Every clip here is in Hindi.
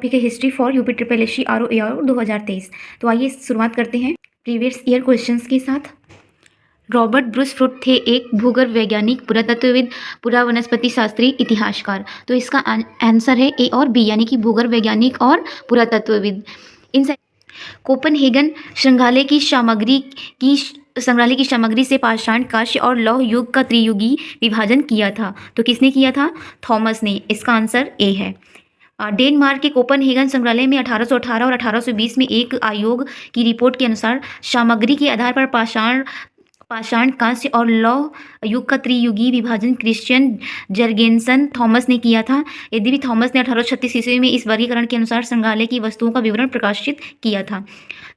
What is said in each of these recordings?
टॉपिक है history for UP triple S C R O 2023। तो आइए शुरुआत करते हैं प्रीवियस ईयर क्वेश्चंस के साथ। रॉबर्ट ब्रूस फ्रूट थे एक भूगर्भ वैज्ञानिक, पुरातत्वविद, पुरावनस्पति शास्त्री, इतिहासकार। तो इसका आंसर है ए और बी, यानी कि भूगर्भ वैज्ञानिक और पुरातत्वविद। इन कोपनहेगन संग्रहालय की सामग्री से पाषाण, कांस्य और लौह युग का त्रियुगी विभाजन किया था। तो किसने किया था? थॉमस ने। इसका आंसर ए है। डेनमार्क के कोपनहेगन संग्रहालय में 1818 और 1820 में एक आयोग की रिपोर्ट के अनुसार सामग्री के आधार पर पाषाण, कांस्य और लौह युग का त्रियुगी विभाजन क्रिश्चियन जर्गेनसन थॉमस ने किया था। यद्यपि थॉमस ने 1836 ईस्वी में इस वर्गीकरण के अनुसार संग्रहालय की वस्तुओं का विवरण प्रकाशित किया था।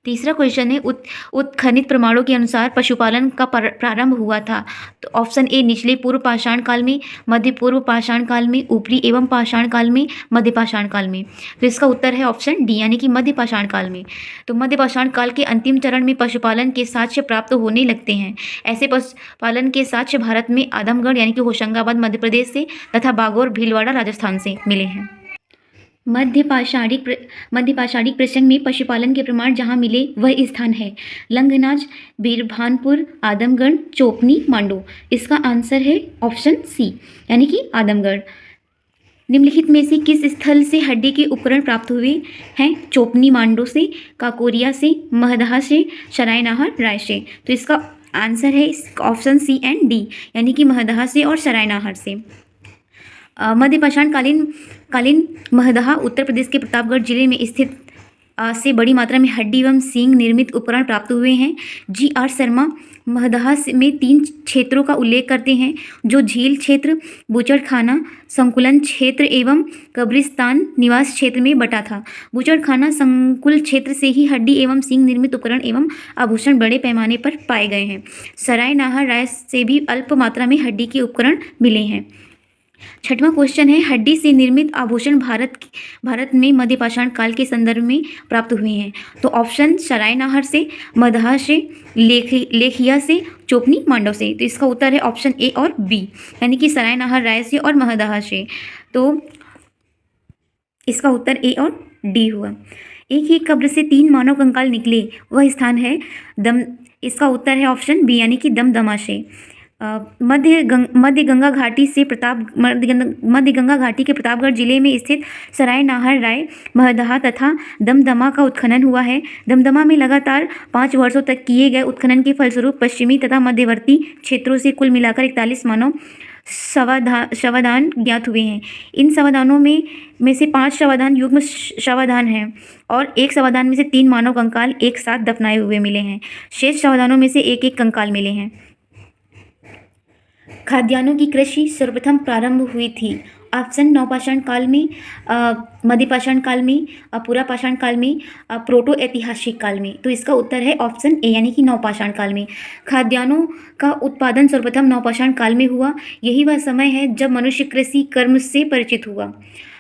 तीसरा क्वेश्चन है उत्खनित प्रमाणों के अनुसार पशुपालन का प्रारंभ हुआ था। तो ऑप्शन ए निचले पूर्व पाषाण काल में, मध्य पूर्व पाषाण काल में, ऊपरी एवं पाषाण काल में, मध्य पाषाण काल में। तो इसका उत्तर है ऑप्शन डी, यानी कि मध्य पाषाण काल में। तो मध्य पाषाण काल के अंतिम चरण में पशुपालन के साक्ष्य प्राप्त होने लगते हैं। ऐसे पशुपालन के साक्ष्य भारत में आदमगढ़ यानी कि होशंगाबाद मध्य प्रदेश से तथा बागौर भीलवाड़ा राजस्थान से मिले हैं। मध्य पाषाणिक प्रसंग में पशुपालन के प्रमाण जहाँ मिले वह स्थान है लंगनाज, बीरभानपुर, आदमगढ़, चोपनी, मांडू। इसका आंसर है ऑप्शन सी, यानी कि आदमगढ़। निम्नलिखित में से किस स्थल से हड्डी के उपकरण प्राप्त हुए हैं? चोपनी मांडू से, काकोरिया से, महदहा से, सरायनाहर राय से। तो इसका आंसर है ऑप्शन सी एंड डी, यानी कि महदहा से और सरायनाहर से। मध्य पाषाण कालीन महदहा उत्तर प्रदेश के प्रतापगढ़ जिले में स्थित से बड़ी मात्रा में हड्डी एवं सींग निर्मित उपकरण प्राप्त हुए हैं। जी.आर. शर्मा महदहा में 3 क्षेत्रों का उल्लेख करते हैं, जो झील क्षेत्र, बूचड़खाना संकुलन क्षेत्र एवं कब्रिस्तान निवास क्षेत्र में बटा था। बूचड़खाना संकुल क्षेत्र से ही हड्डी एवं सींग निर्मित उपकरण एवं आभूषण बड़े पैमाने पर पाए गए हैं। सरायनाहर राय से भी अल्प मात्रा में हड्डी के उपकरण मिले हैं। छठवां क्वेश्चन है हड्डी से निर्मित आभूषण भारत में मध्य पाषाण काल के संदर्भ में प्राप्त हुए हैं। तो ऑप्शन सरायनाहर से, मदहा से, लेखिया से, चोपनी मांडव से। तो इसका उत्तर है ऑप्शन ए और बी, यानी कि सरायनाहर राय से और महदहा से। तो इसका उत्तर ए और डी हुआ। एक ही कब्र से 3 मानव कंकाल निकले, वह स्थान है इसका उत्तर है ऑप्शन बी, यानी कि दमदमा से। मध्य गंगा घाटी के प्रतापगढ़ जिले में स्थित सरायनाहर राय, महदहा तथा दमदमा का उत्खनन हुआ है। दमदमा में लगातार 5 वर्षों तक किए गए उत्खनन के फलस्वरूप पश्चिमी तथा मध्यवर्ती क्षेत्रों से कुल मिलाकर 41 मानव शवाधान ज्ञात हुए हैं। इन शवाधानों में से 5 शवाधान युग्म शवाधान हैं और एक शवाधान में से 3 मानव कंकाल एक साथ दफनाए हुए मिले हैं। शेष शवाधानों में से एक कंकाल मिले हैं। खाद्यान्नों की कृषि सर्वप्रथम प्रारंभ हुई थी। ऑप्शन नवपाषाण काल में, मध्य पाषाण काल में, पुरा पाषाण काल में, प्रोटो ऐतिहासिक काल में। तो इसका उत्तर है ऑप्शन ए, यानी कि नवपाषाण काल में। खाद्यान्नों का उत्पादन सर्वप्रथम नवपाषाण काल में हुआ। यही वह समय है जब मनुष्य कृषि कर्म से परिचित हुआ।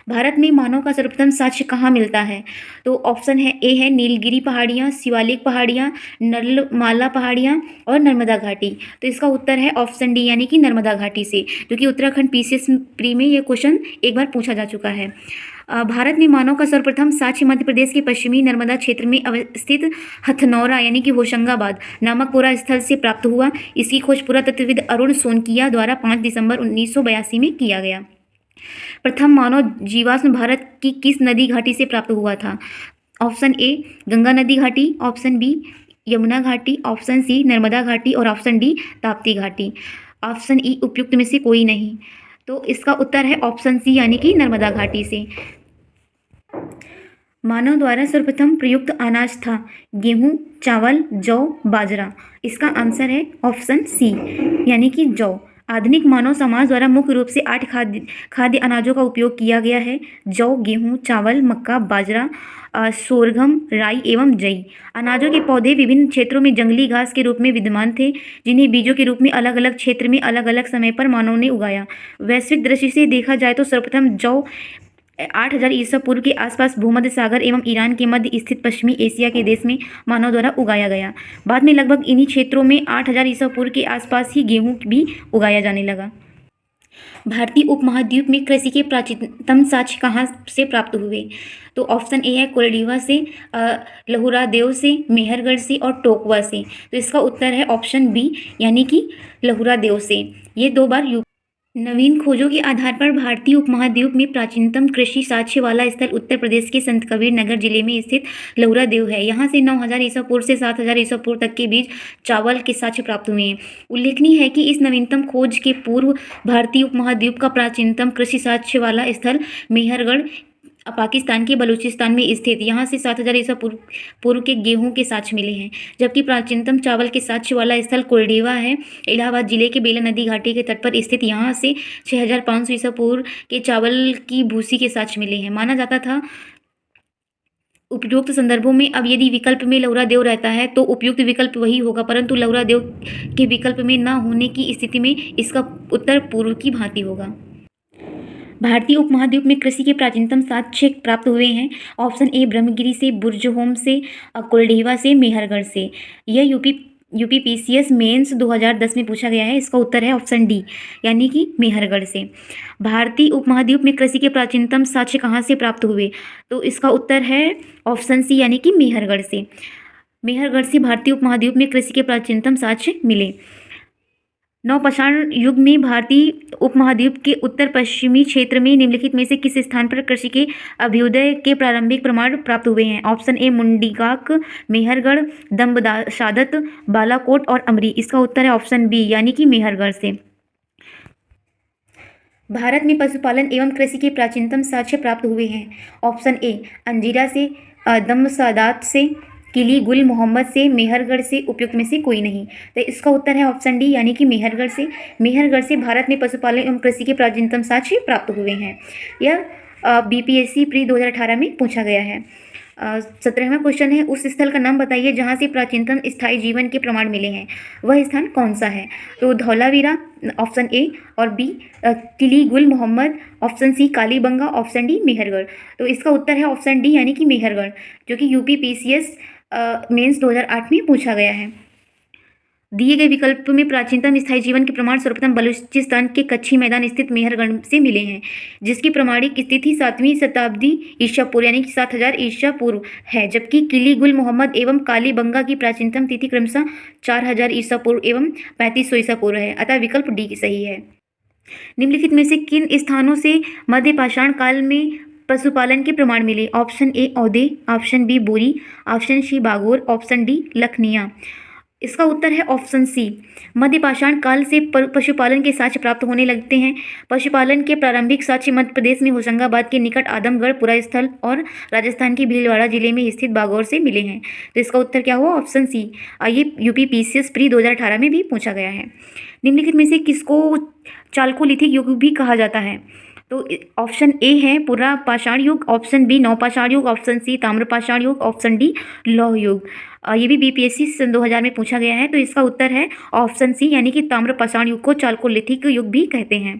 भारत में मानव का सर्वप्रथम साक्ष्य कहाँ मिलता है? तो ऑप्शन है ए है नीलगिरी पहाड़ियाँ, शिवालिक पहाड़ियाँ, नरमाला पहाड़ियाँ और नर्मदा घाटी। तो इसका उत्तर है ऑप्शन डी, यानी कि नर्मदा घाटी से, क्योंकि उत्तराखंड पीसीएस प्री में यह क्वेश्चन एक बार पूछा जा चुका है। भारत में मानव का सर्वप्रथम साक्ष्य मध्य प्रदेश के पश्चिमी नर्मदा क्षेत्र में अवस्थित हथनौरा यानी कि होशंगाबाद नामक पुरा स्थल से प्राप्त हुआ। इसकी खोज पुरातत्वविद अरुण सोनकिया द्वारा 5 दिसंबर 1982 में किया गया। प्रथम मानव जीवाश्म भारत की किस नदी घाटी से प्राप्त हुआ था? ऑप्शन ए गंगा नदी घाटी, ऑप्शन बी यमुना घाटी, ऑप्शन सी नर्मदा घाटी और ऑप्शन डी ताप्ती घाटी। ऑप्शन ई उपयुक्त में से कोई नहीं। तो इसका उत्तर है ऑप्शन सी, यानी कि नर्मदा घाटी से। मानव द्वारा सर्वप्रथम प्रयुक्त अनाज था गेहूं, चावल, जौ, बाजरा। इसका आंसर है ऑप्शन सी, यानी कि जौ। आधुनिक मानव समाज द्वारा मुख्य रूप से 8 खाद्य अनाजों का उपयोग किया गया है: जौ, गेहूं, चावल, मक्का, बाजरा, सोरगम, राई एवं जई। अनाजों के पौधे विभिन्न क्षेत्रों में जंगली घास के रूप में विद्यमान थे, जिन्हें बीजों के रूप में अलग अलग क्षेत्र में अलग अलग समय पर मानव ने उगाया। वैश्विक दृष्टि से देखा जाए तो सर्वप्रथम जौ 8000 ईसा पूर्व के आसपास भूमध्य सागर एवं ईरान के मध्य स्थित पश्चिमी एशिया के देश में मानव द्वारा उगाया गया। बाद में लगभग इन्हीं क्षेत्रों में 8000 ईसा पूर्व के आसपास ही गेहूं भी उगाया जाने लगा। भारतीय उपमहाद्वीप में कृषि के प्राचीनतम साक्ष्य कहाँ से प्राप्त हुए? तो ऑप्शन ए है कोलडीवा से, लहुरादेव से, मेहरगढ़ से और टोकवा से। तो इसका उत्तर है ऑप्शन बी यानी कि लहुरादेव से। ये 2 बार नवीन खोजों के आधार पर भारतीय उपमहाद्वीप में प्राचीनतम कृषि साक्ष्य वाला स्थल उत्तर प्रदेश के संत कबीर नगर जिले में स्थित लहुरादेव है। यहाँ से 9000 ईसा पूर्व से 7000 ईसा पूर्व तक के बीच चावल के साक्ष्य प्राप्त हुए हैं। उल्लेखनीय है कि इस नवीनतम खोज के पूर्व भारतीय उपमहाद्वीप का प्राचीनतम कृषि साक्ष्य वाला स्थल मेहरगढ़ पाकिस्तान के बलूचिस्तान में स्थित, यहाँ से 7000 ईसा पूर्व के गेहूं के साक्ष्य मिले हैं। जबकि प्राचीनतम चावल के साक्ष्य वाला स्थल कोल्डेवा है, इलाहाबाद जिले के बेला नदी घाटी के तट पर स्थित। यहाँ से 6500 ईसा पूर्व के चावल की भूसी के साक्ष्य मिले हैं। माना जाता था उपयुक्त संदर्भों में अब यदि विकल्प में लहुरादेव रहता है तो उपयुक्त विकल्प वही होगा, परंतु लहुरादेव के विकल्प में न होने की स्थिति में इसका उत्तर पूर्व की भांति होगा। भारतीय उपमहाद्वीप में कृषि के प्राचीनतम साक्ष्य प्राप्त हुए हैं। ऑप्शन ए ब्रह्मगिरी से, बुर्जहोम से, कोल्डेवा से, मेहरगढ़ से। यह यूपीपीसीएस मेंस 2010 में पूछा गया है। इसका उत्तर है ऑप्शन डी यानी कि मेहरगढ़ से। भारतीय उपमहाद्वीप में कृषि के प्राचीनतम साक्ष्य कहाँ से प्राप्त हुए? तो इसका उत्तर है ऑप्शन सी यानी कि मेहरगढ़ से। मेहरगढ़ से भारतीय उपमहाद्वीप में कृषि के प्राचीनतम साक्ष्य मिले। नवपाषाण युग में भारतीय उपमहाद्वीप के उत्तर पश्चिमी क्षेत्र में निम्नलिखित में से किस स्थान पर कृषि के अभ्युदय के प्रारंभिक प्रमाण प्राप्त हुए हैं? ऑप्शन ए मुंडीकाक, मेहरगढ़, दम्बशादत, बालाकोट और अमरी। इसका उत्तर है ऑप्शन बी यानी कि मेहरगढ़ से। भारत में पशुपालन एवं कृषि के प्राचीनतम साक्ष्य प्राप्त हुए हैं। ऑप्शन ए अंजीरा से, दम्बसादात से, किली गुल मोहम्मद से, मेहरगढ़ से। उपयुक्त में से कोई नहीं। तो इसका उत्तर है ऑप्शन डी यानी कि मेहरगढ़ से। मेहरगढ़ से भारत में पशुपालन एवं कृषि के प्राचीनतम साक्ष्य प्राप्त हुए हैं। यह बीपीएससी प्री 2018 में पूछा गया है। 17वां क्वेश्चन है, उस स्थल का नाम बताइए जहाँ से प्राचीनतम स्थायी जीवन के प्रमाण मिले हैं। वह स्थान कौन सा है? तो धौलावीरा ऑप्शन ए और B, Kili Gul Mohammad option C, Kalibanga option D, Mehrgarh. तो इसका उत्तर है ऑप्शन डी यानी कि मेहरगढ़, जो कि यूपीपीसीएस मेंस 2008 में पूछा गया है। दिए गए विकल्प में प्राचीनतम स्थायी जीवन के प्रमाण सर्वप्रथम बलूचिस्तान के कच्छी मैदान स्थित मेहरगढ़ से मिले हैं, जिसकी प्रमाणिक स्थिति 7वीं शताब्दी ईसा पूर्व यानी कि 7000 ईसा पूर्व है। जबकि किली गुल मोहम्मद एवं कालीबंगा की प्राचीनतम तिथि क्रमशः 4000 ईसा पूर्व एवं 3500 ईसा पूर्व है। अतः विकल्प डी सही है। निम्नलिखित में से किन स्थानों से मध्य पाषाण काल में पशुपालन के प्रमाण मिले? ऑप्शन ए औदे, option B Bori, option C Bagor, option D Lakhaniya. इसका उत्तर है ऑप्शन सी। मध्य पाषाण काल से पशुपालन के साक्ष्य प्राप्त होने लगते हैं। पशुपालन के प्रारंभिक साक्ष्य मध्य प्रदेश में होशंगाबाद के निकट आदमगढ़ पुरा स्थल और राजस्थान के भीलवाड़ा जिले में स्थित बागौर से मिले हैं। तो इसका उत्तर क्या हुआ? Option C. ये यूपीपीसीएस प्री 2018 में भी पूछा गया है। निम्नलिखित में से किसको चालकोलिथिक युग भी कहा जाता है? तो ऑप्शन ए है पुरा पाषाण युग, ऑप्शन बी नवपाषाण युग, ऑप्शन सी ताम्रपाषाण युग, ऑप्शन डी लौह युग। ये भी बीपीएससी सन 2000 में पूछा गया है। तो इसका उत्तर है ऑप्शन सी यानी कि ताम्रपाषाण युग को चालकोलिथिक युग भी कहते हैं।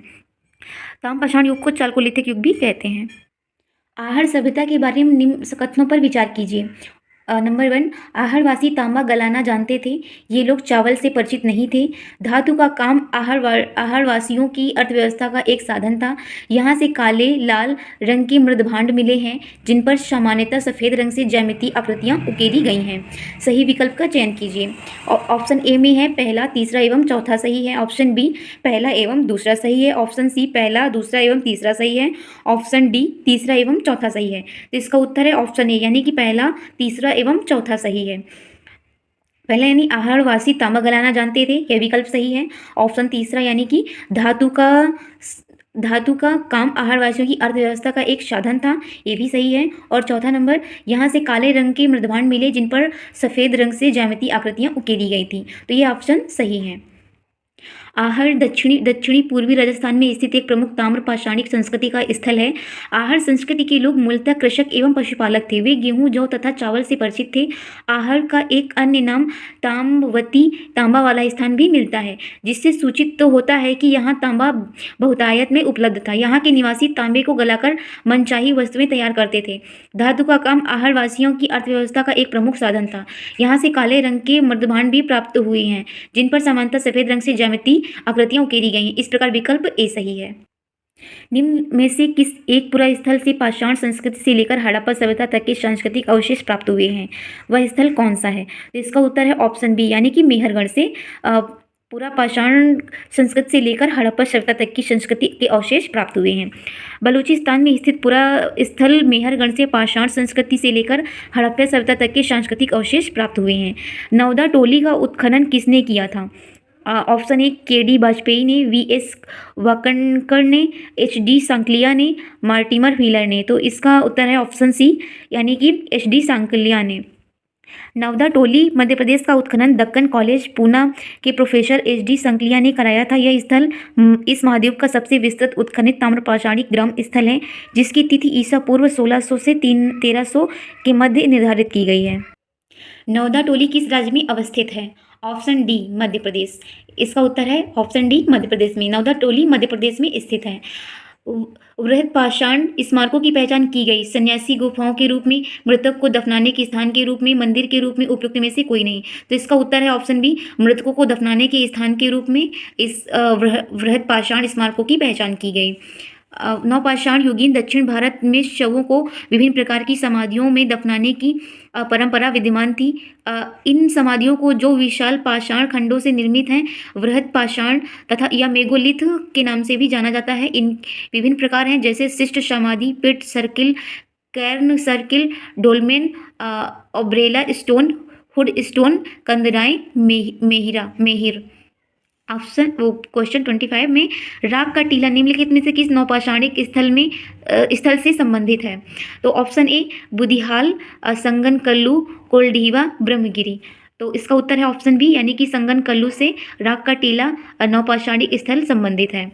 ताम्रपाषाण युग को चालकोलिथिक युग भी कहते हैं। आहड़ सभ्यता के बारे में निम्न कथनों पर विचार कीजिए। नंबर 1, आहड़वासी तांबा गलाना जानते थे। ये लोग चावल से परिचित नहीं थे। धातु का काम आहड़वासियों की अर्थव्यवस्था का एक साधन था। यहाँ से काले लाल रंग के मृदभांड मिले हैं, जिन पर सामान्यतः सफ़ेद रंग से ज्यामितीय आकृतियाँ उकेरी गई हैं। सही विकल्प का चयन कीजिए। ऑप्शन ए में है पहला, तीसरा एवं चौथा सही है। ऑप्शन बी पहला एवं दूसरा सही है। ऑप्शन सी पहला, दूसरा एवं तीसरा सही है। ऑप्शन डी तीसरा एवं चौथा सही है। तो इसका उत्तर है ऑप्शन ए यानी कि पहला, तीसरा एवं चौथा सही है। पहला यानी आहड़वासी तांबा गलाना जानते थे, यह विकल्प सही है। ऑप्शन तीसरा यानी कि धातु का काम आहड़वासियों की अर्थव्यवस्था का एक साधन था, ये भी सही है। और चौथा नंबर, यहाँ से काले रंग के मृदभांड मिले जिन पर सफ़ेद रंग से ज्यामितीय आकृतियाँ उकेरी गई थी, तो ये ऑप्शन सही है। आहड़ दक्षिणी पूर्वी राजस्थान में स्थित एक प्रमुख ताम्र पाषाणिक संस्कृति का स्थल है। आहड़ संस्कृति के लोग मूलतः कृषक एवं पशुपालक थे। वे गेहूं, जौ तथा चावल से परिचित थे। आहड़ का एक अन्य नाम ताम्बवती, तांबा वाला स्थान भी मिलता है, जिससे सूचित तो होता है कि यहाँ तांबा बहुतायत में उपलब्ध था। यहाँ के निवासी तांबे को गलाकर मनचाही वस्तुएं तैयार करते थे। धातु का काम आहड़ वासियों की अर्थव्यवस्था का एक प्रमुख साधन था। यहाँ से काले रंग के मृदभांड भी प्राप्त हुए हैं, जिन पर सामान्यतः सफ़ेद रंग से ज्यामिति आकृतियां उकेरी गई हैं। इस प्रकार विकल्प ए सही है। निम्न में से किस एक पुरा स्थल से पाषाण संस्कृति से लेकर हड़प्पा सभ्यता तक के सांस्कृतिक अवशेष प्राप्त हुए हैं? वह स्थल कौन सा है? तो इसका उत्तर है ऑप्शन बी, यानी कि मेहरगढ़ से पूरा पाषाण संस्कृति से लेकर हड़प्पा सभ्यता तक की संस्कृति के अवशेष प्राप्त हुए हैं। बलूचिस्तान में स्थित पूरा स्थल मेहरगढ़ से पाषाण संस्कृति से लेकर हड़प्पा सभ्यता तक के सांस्कृतिक अवशेष प्राप्त हुए हैं। नवदा टोली का उत्खनन किसने किया था? Option A KD. वाजपेयी ने, वी.एस. वाकणकर ने, एच.डी. सांकलिया ने, मार्टिमर व्हीलर ने। तो इसका उत्तर है ऑप्शन सी, यानी कि एच.डी. सांकलिया ने। नवदा टोली मध्य प्रदेश का उत्खनन दक्कन कॉलेज पूना के प्रोफेसर एच.डी. सांकलिया ने कराया था। यह स्थल इस महाद्वीप का सबसे विस्तृत उत्खनित ताम्रपाषाणिक ग्राम स्थल है, जिसकी तिथि ईसा पूर्व 1600 से 1300 के मध्य निर्धारित की गई है। नवदा टोली किस राज्य में अवस्थित है? Option D, Madhya Pradesh. इसका उत्तर है ऑप्शन डी, मध्य प्रदेश में। नवदा टोली मध्य प्रदेश में स्थित है। वृहद पाषाण स्मारकों की पहचान की गई। सन्यासी गुफाओं के रूप में, मृतक को दफनाने के स्थान के रूप में, मंदिर के रूप में उपयुक्त में से कोई नहीं। तो इसका उत्तर है ऑप्शन बी, मृतकों को दफनाने के स्थान के रूप में इस वृहद पाषाण स्मारकों की पहचान की गई। नवपाषाण युगीन दक्षिण भारत में शवों को विभिन्न प्रकार की समाधियों में दफनाने की परंपरा विद्यमान थी। इन समाधियों को जो विशाल पाषाण खंडों से निर्मित हैं, वृहद पाषाण तथा या मेगोलिथ के नाम से भी जाना जाता है। इन विभिन्न प्रकार हैं, जैसे शिष्ट समाधि, pit circle, cairn circle, dolmen, umbrella stone, hood stone, कंदराई, मेहिर। ऑप्शन क्वेश्चन 25 में राग का टीला निम्नलिखित में से किस नौपाषाणिक स्थल से संबंधित है? तो ऑप्शन ए बुदिहाल, संगनकल्लू, कोल्डीवा, ब्रह्मगिरी। तो इसका उत्तर है ऑप्शन बी, यानी कि संगनकल्लू से राग का टीला नौपाषाणिक स्थल संबंधित है।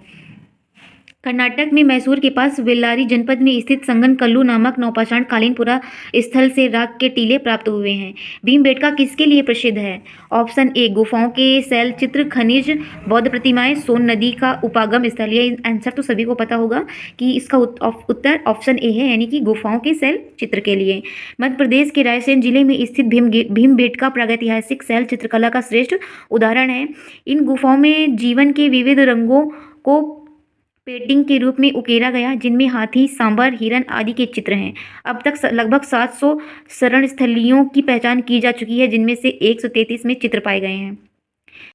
कर्नाटक में मैसूर के पास बेल्लारी जनपद में स्थित संगनकल्लू नामक नौपाषाण कालीन पुरा स्थल से राग के टीले प्राप्त हुए हैं। भीमबेटका किसके लिए प्रसिद्ध है? ऑप्शन ए गुफाओं के शैल चित्र, खनिज, बौद्ध प्रतिमाएं, सोन नदी का उपागम स्थल। ये आंसर तो सभी को पता होगा कि इसका उत्तर ऑप्शन ए है, यानी कि गुफाओं के शैल चित्र के लिए। मध्य प्रदेश के रायसेन जिले में स्थित भीमबेटका प्रागैतिहासिक शैल चित्रकला का श्रेष्ठ उदाहरण है। इन गुफाओं में जीवन के विविध रंगों को पेंटिंग के रूप में उकेरा गया, जिनमें हाथी, सांबर, हिरन आदि के चित्र हैं। अब तक लगभग 700 शरण स्थलियों की पहचान की जा चुकी है, जिनमें से 133 में चित्र पाए गए हैं।